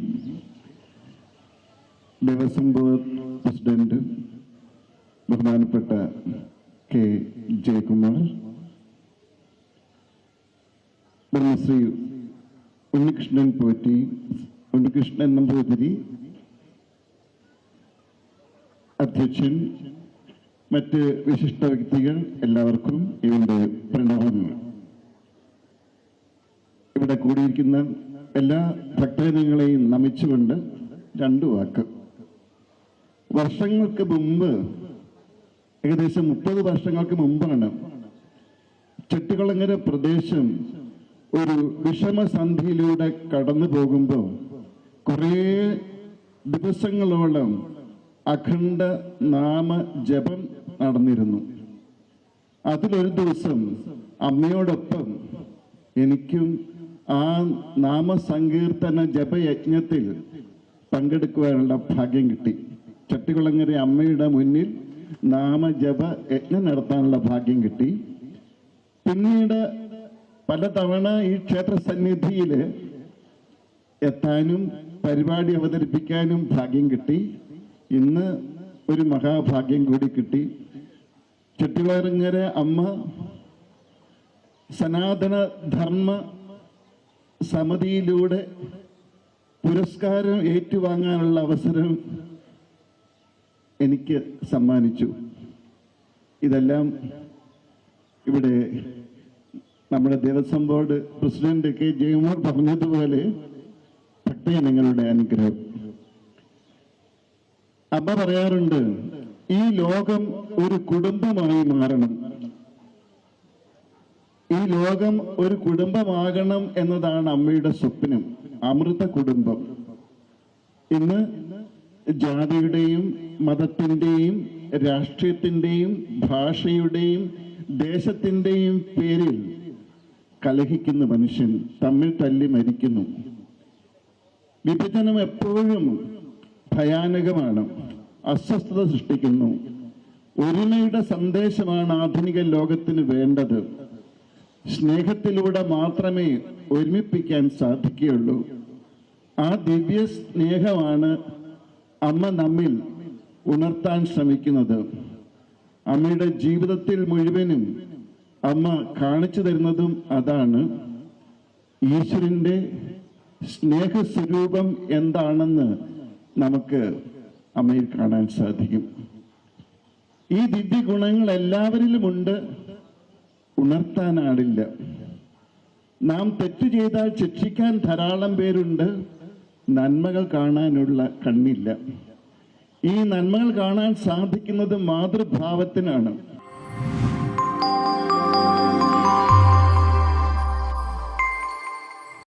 ദേവസ്വം ബോർഡ് പ്രസിഡന്റ് ബഹുമാനപ്പെട്ട കെ ജയകുമാർ, ബ്രഹ്മശ്രീ ഉണ്ണികൃഷ്ണൻ നമ്പൂതിരി അധ്യക്ഷൻ, മറ്റ് വിശിഷ്ട വ്യക്തികൾ, എല്ലാവർക്കും ഇവരുടെ പ്രണാമങ്ങൾ. ഇവിടെ കൂടിയിരിക്കുന്ന എല്ലാ ഭക്തജനങ്ങളെയും നമിച്ചുകൊണ്ട് 2 വാക്ക്. വർഷങ്ങൾക്ക് മുമ്പ്, ഏകദേശം 30 വർഷങ്ങൾക്ക് മുമ്പാണ് ചെട്ടികുളങ്ങര പ്രദേശം ഒരു വിഷമസന്ധിയിലൂടെ കടന്നു പോകുമ്പോൾ കുറേ ദിവസങ്ങളോളം അഖണ്ഡ നാമ ജപം നടന്നിരുന്നു. അതിലൊരു ദിവസം അമ്മയോടൊപ്പം എനിക്കും ആ നാമസങ്കീർത്തന ജപയജ്ഞത്തിൽ പങ്കെടുക്കുവാനുള്ള ഭാഗ്യം കിട്ടി. ചെട്ടികുളങ്ങര അമ്മയുടെ മുന്നിൽ നാമജപ യജ്ഞം നടത്താനുള്ള ഭാഗ്യം കിട്ടി. പിന്നീട് പലതവണ ഈ ക്ഷേത്ര സന്നിധിയിൽ എത്താനും പരിപാടി അവതരിപ്പിക്കാനും ഭാഗ്യം കിട്ടി. ഇന്ന് ഒരു മഹാഭാഗ്യം കൂടി കിട്ടി. ചെട്ടികുളങ്ങര അമ്മ സനാതന ധർമ്മ സമിതിയിലൂടെ പുരസ്കാരം ഏറ്റുവാങ്ങാനുള്ള അവസരം എനിക്ക് സമ്മാനിച്ചു. ഇതെല്ലാം ഇവിടെ നമ്മുടെ Devaswom board president K Jayamol പറഞ്ഞതുപോലെ ഭക്തജനങ്ങളുടെ അനുഗ്രഹം. അമ്മ പറയാറുണ്ട്, ഈ ലോകം ഒരു കുടുംബമായി മാറണം, ഈ ലോകം ഒരു കുടുംബമാകണം എന്നതാണ് അമ്മയുടെ സ്വപ്നം. അമൃത കുടുംബം. ഇന്ന് ജാതിയുടെയും മതത്തിൻ്റെയും രാഷ്ട്രീയത്തിൻ്റെയും ഭാഷയുടെയും ദേശത്തിൻ്റെയും പേരിൽ കലഹിക്കുന്ന മനുഷ്യൻ തമ്മിൽ തല്ലി മരിക്കുന്നു. വിഭജനം എപ്പോഴും ഭയാനകമാണ്, അസ്വസ്ഥത സൃഷ്ടിക്കുന്നു. ഒരുമയുടെ സന്ദേശമാണ് ആധുനിക ലോകത്തിന് വേണ്ടത്. സ്നേഹത്തിലൂടെ മാത്രമേ ഒരുമിപ്പിക്കാൻ സാധിക്കുകയുള്ളൂ. ആ ദിവ്യ സ്നേഹമാണ് അമ്മ നമ്മിൽ ഉണർത്താൻ ശ്രമിക്കുന്നത്. അമ്മയുടെ ജീവിതത്തിൽ മുഴുവനും അമ്മ കാണിച്ചു തരുന്നതും അതാണ്. ഈശ്വരൻ്റെ സ്നേഹസ്വരൂപം എന്താണെന്ന് നമുക്ക് അമ്മയിൽ കാണാൻ സാധിക്കും. ഈ ദിവ്യ ഗുണങ്ങൾ എല്ലാവരിലുമുണ്ട്, ഉണർത്താനാളില്ല. നാം തെറ്റ് ചെയ്താൽ ശിക്ഷിക്കാൻ ധാരാളം പേരുണ്ട്, നന്മകൾ കാണാനുള്ള കണ്ണില്ല. ഈ നന്മകൾ കാണാൻ സാധിക്കുന്നത് മാതൃഭാവത്തിനാണ്.